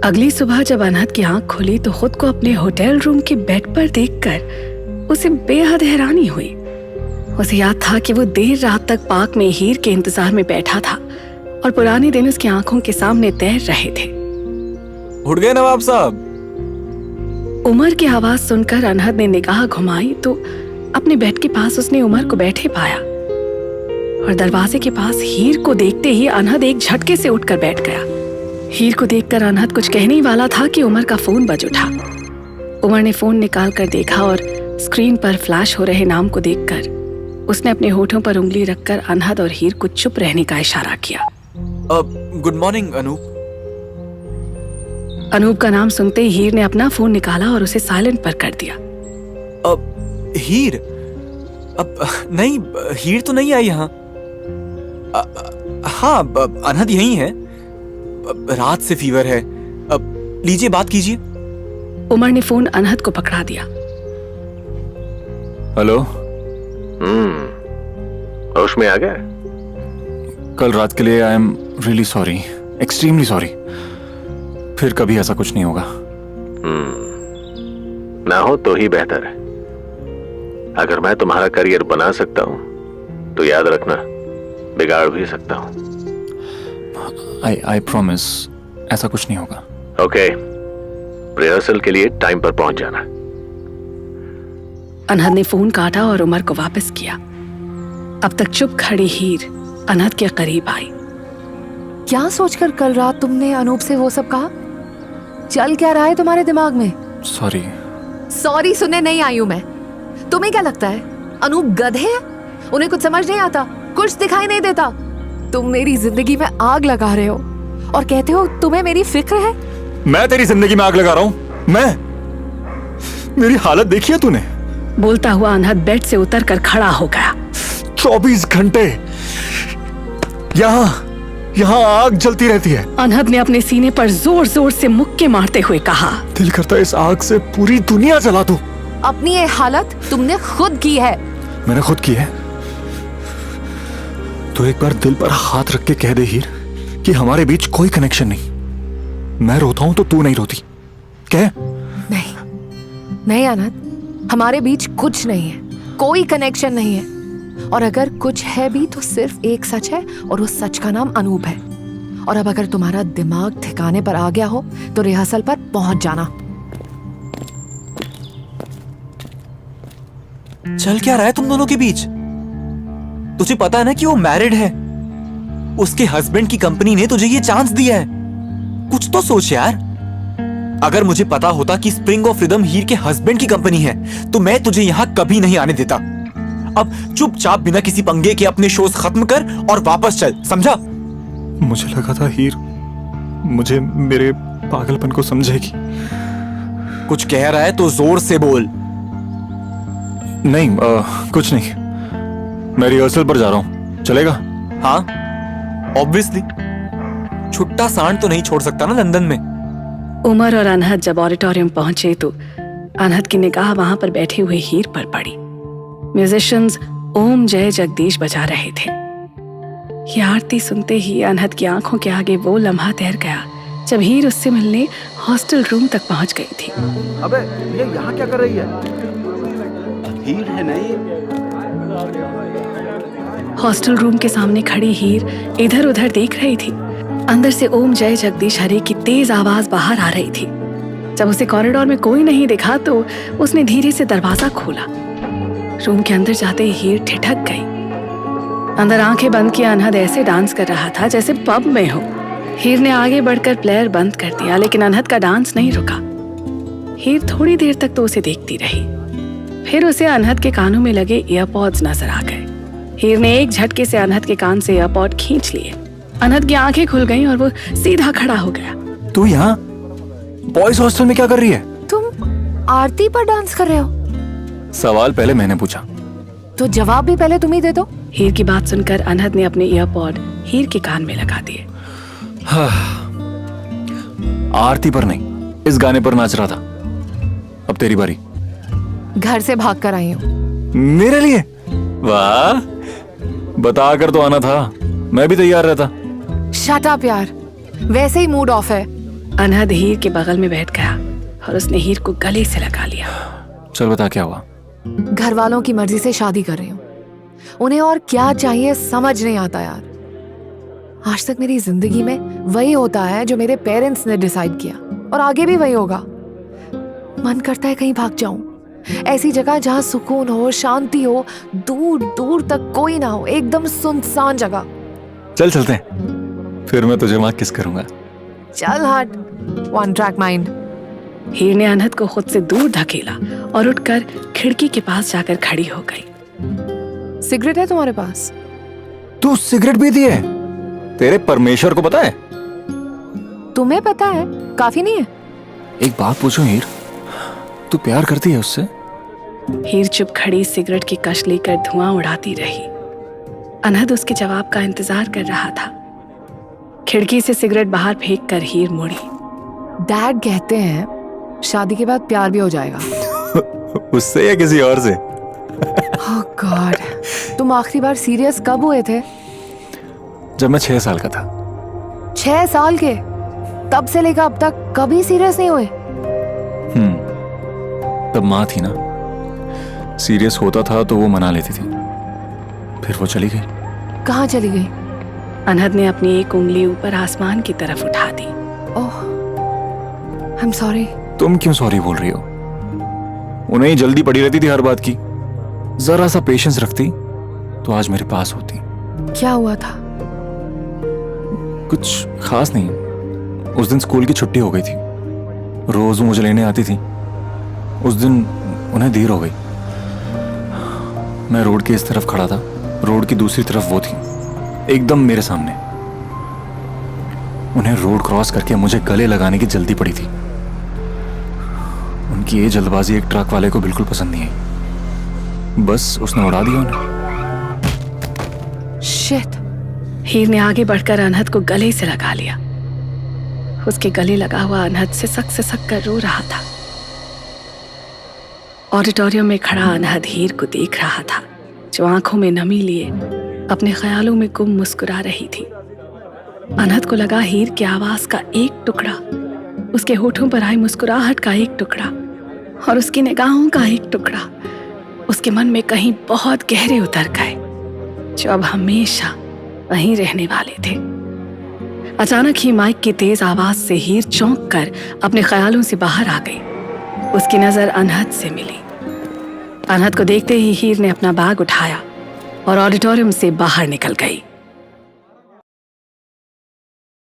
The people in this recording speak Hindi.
अगली सुबह जब अनहद की आंख खुली तो खुद को अपने होटल रूम के बेड पर देखकर उसे बेहद हैरानी हुई। उसे याद था कि वो देर रात तक पार्क में हीर के इंतजार में बैठा था और पुराने दिन उसकी आंखों के सामने तैर रहे थे। उठ गए नवाब साहब? उमर की आवाज सुनकर अनहद ने निगाह घुमाई तो अपने बेड के पास उसने उमर को बैठे पाया और दरवाजे के पास हीर को देखते ही अनहद एक झटके से उठकर बैठ गया। हीर को देखकर अनहद कुछ कहने ही वाला था कि उमर का फोन बज उठा। उमर ने फोन निकाल कर देखा और स्क्रीन पर फ्लैश हो रहे नाम को देखकर उसने अपने होठों पर उंगली रखकर अनहद और हीर को चुप रहने का इशारा किया। Good morning Anoop. अनूप का नाम सुनते ही हीर ने अपना फोन निकाला और उसे साइलेंट पर कर दिया। हीर? नहीं, हीर तो नहीं आई यहाँ। हाँ, अनहद यही है। रात से फीवर है। लीजिए बात कीजिए। उमर ने फोन अनहद को पकड़ा दिया। हेलो। होश में आ गया? कल रात के लिए I am really sorry, extremely sorry. फिर कभी ऐसा कुछ नहीं होगा। ना हो तो ही बेहतर है। अगर मैं तुम्हारा करियर बना सकता हूं तो याद रखना, बिगाड़ भी सकता हूं। आई प्रॉमिस ऐसा कुछ नहीं होगा। ओके, रिहर्सल के लिए टाइम पर पहुंच जाना। अनहद ने फोन काटा और उमर को वापस किया। अब तक चुप खड़ी हीर अनहद के करीब आई। क्या सोचकर कल रात तुमने अनूप से वो सब कहा? चल क्या रहा है तुम्हारे दिमाग में? सॉरी। सॉरी सुनने नहीं आई हूं मैं। तुम्हें क्या लगता है अनूप गधे हैं? उन्हें कुछ समझ नहीं आता, कुछ दिखाई नहीं देता। तुम मेरी जिंदगी में आग लगा रहे हो और कहते हो तुम्हें मेरी फिक्र है। मैं तेरी जिंदगी में आग लगा रहा हूं? मेरी हालत देखी है तूने? बोलता हुआ अनहद बेड से उतरकर खड़ा हो गया। 24 घंटे यहाँ आग जलती रहती है। अनहद ने अपने सीने पर जोर जोर से मुक्के मारते हुए कहा, दिल करता है इस आग से पूरी दुनिया जला दूं। अपनी ये हालत तुमने खुद की है। मैंने खुद की है? तो एक बार दिल पर हाथ रख के कह दे हीर कि हमारे बीच कोई कनेक्शन नहीं। मैं रोता हूं तो तू नहीं रोती। कह। नहीं अनहद, हमारे बीच कुछ नहीं है, कोई कनेक्शन नहीं है। और अगर कुछ है भी तो सिर्फ एक सच है और उस सच का नाम अनूप है। और अब अगर तुम्हारा दिमाग ठिकाने पर आ गया हो तो रिहर्सल पर पहुंच जाना। चल क्या रहा है तुम दोनों के बीच? तुझे पता है ना कि वो मैरिड है। उसके हस्बैंड की कंपनी ने तुझे ये चांस दिया है। कुछ तो सोच यार। अगर मुझे पता होता कि स्प्रिंग ऑफ रिदम हीर के हस्बैंड की कंपनी है तो मैं तुझे यहां कभी नहीं आने देता। अब चुपचाप बिना किसी पंगे के अपने शोज खत्म कर और वापस चल, समझा? मुझे लगा था हीर मुझे मेरे पागलपन को समझेगी। कुछ कह रहा है तो जोर से बोल। नहीं, कुछ नहीं। मैं रिहर्सल पर जा रहा हूं, चलेगा? हाँ, ऑब्वियसली। छुट्टा सांड तो नहीं छोड़ सकता ना लंदन में। उमर और अनहद जब ऑडिटोरियम पहुंचे तो अनहद की निगाह वहां पर बैठे हुए हीर पर पड़ी। म्यूजिशियंस ओम जय जगदीश बजा रहे थे। ये आरती सुनते ही अनहद की आंखों के आगे वो लम्हा तैर गया जब हीर उससे मिलने हॉस्टल रूम तक पहुंच गई थी। अबे ये यहाँ क्या कर रही है? हीर है नहीं? हॉस्टल रूम के सामने खड़ी हीर इधर उधर देख रही थी। अंदर से ओम जय जगदीश हरे की तेज आवाज बाहर आ रही थी। जब उसे कॉरिडोर में कोई नहीं दिखा तो उसने धीरे से दरवाजा खोला। रूम के अंदर जाते ही हीर ठिठक गई। अंदर आंखें बंद किए अनहद ऐसे डांस कर रहा था जैसे पब में हो। हीर ने आगे बढ़कर प्लेयर बंद कर दिया लेकिन अनहद का डांस नहीं रुका। हीर थोड़ी देर तक तो उसे देखती रही। फिर उसे अनहद के कानों में लगे ईयरपॉड्स नजर आ गए। हीर ने एक झटके से अनहद के कान से ईयरपॉड खींच लिए। अनहद की आंखें खुल गईं और वो सीधा खड़ा हो गया। तू यहाँ बॉयज हॉस्टल में क्या कर रही है? तुम आरती पर डांस कर रहे हो? सवाल पहले मैंने पूछा तो जवाब भी पहले तुम ही दे दो। हीर की बात सुनकर अनहद ने अपने ईयरपॉड हीर के कान में लगा दिए। आरती पर नहीं, इस गाने पर नाच रहा था। अब तेरी बारी। घर से भाग कर आई हूँ। मेरे लिए? वाह, बता कर तो आना था, मैं भी तैयार रहता। शट अप यार, वैसे ही मूड ऑफ है। अनहद हीर के बगल में बैठ गया और उसने हीर को गले से लगा लिया। चल बता क्या हुआ। घर वालों की मर्जी से शादी कर रही हूँ, उन्हें और क्या चाहिए समझ नहीं आता यार। आज तक मेरी जिंदगी में वही होता है जो मेरे पेरेंट्स ने डिसाइड किया, और आगे भी वही होगा। मन करता है कहीं भाग जाऊं, ऐसी जगह जहां सुकून हो, शांति हो, दूर दूर तक कोई ना हो, एकदम सुनसान जगह। चल चलते हैं, फिर मैं तुझे वहां किस करूंगा। चल हट, वन ट्रैक माइंड। हीर ने अनहद को खुद से दूर धकेला और उठकर खिड़की के पास जाकर खड़ी हो गई। सिगरेट है तुम्हारे पास? तू सिगरेट पीती है? तेरे परमेश्वर को पता है? तुम्हें पता है, काफी नहीं है? एक बात पूछूं हीर, तू प्यार करती है उससे? हीर चुप खड़ी सिगरेट की कश लेकर धुआं उड़ाती रही। अनहद उसके जवाब का इंतजार कर रहा था। खिड़की से सिगरेट बाहर फेंक कर हीर मुड़ी। डैड कहते हैं शादी के बाद प्यार भी हो जाएगा। उससे या किसी और से? ओह गॉड, तुम आखिरी बार सीरियस कब हुए थे? जब मैं 6 साल का था। 6 साल के? तब से लेकर अब तक कभी सीरियस नहीं हुए? तब माँ थी ना, सीरियस होता था तो वो मना लेती थी, फिर वो चली गई। कहाँ चली गई? अनहद ने अपनी एक उंगली ऊपर आसमान की तरफ उठा दी। ओह, आई एम सॉरी। तुम क्यों सॉरी बोल रही हो? उन्हें ही जल्दी पड़ी रहती थी हर बात की। जरा सा पेशेंस रखती तो आज मेरे पास होती। क्या हुआ था? कुछ खास नहीं, उस दिन स्कूल की छुट्टी हो गई थी। रोज मुझे लेने आती थी, उस दिन उन्हें देर हो गई। मैं रोड के इस तरफ खड़ा था, रोड की दूसरी तरफ वो थी, एकदम मेरे सामने। उन्हें रोड क्रॉस करके मुझे गले लगाने की जल्दी पड़ी थी। उनकी ये जल्दबाजी एक ट्रक वाले को बिल्कुल पसंद नहीं आई, बस उसने उड़ा दिया उन्हें। शिट। हीर ने आगे बढ़कर अनहद को गले से लगा लिया। उसके गले लगा हुआ अनहद सिसक कर रो रहा था। ऑडिटोरियम में खड़ा अनहद हीर को देख रहा था, जो आंखों में नमी लिए अपने ख्यालों में गुम मुस्कुरा रही थी। अनहद को लगा हीर की आवाज का एक टुकड़ा, उसके होठों पर आई मुस्कुराहट का एक टुकड़ा और उसकी निगाहों का एक टुकड़ा उसके मन में कहीं बहुत गहरे उतर गए, जो अब हमेशा वहीं रहने वाले थे। अचानक ही माइक की तेज आवाज से हीर चौंक कर अपने ख्यालों से बाहर आ गई। उसकी नजर अनहद से मिली। अनहद को देखते ही हीर ने अपना बैग उठाया और ऑडिटोरियम से बाहर निकल गई।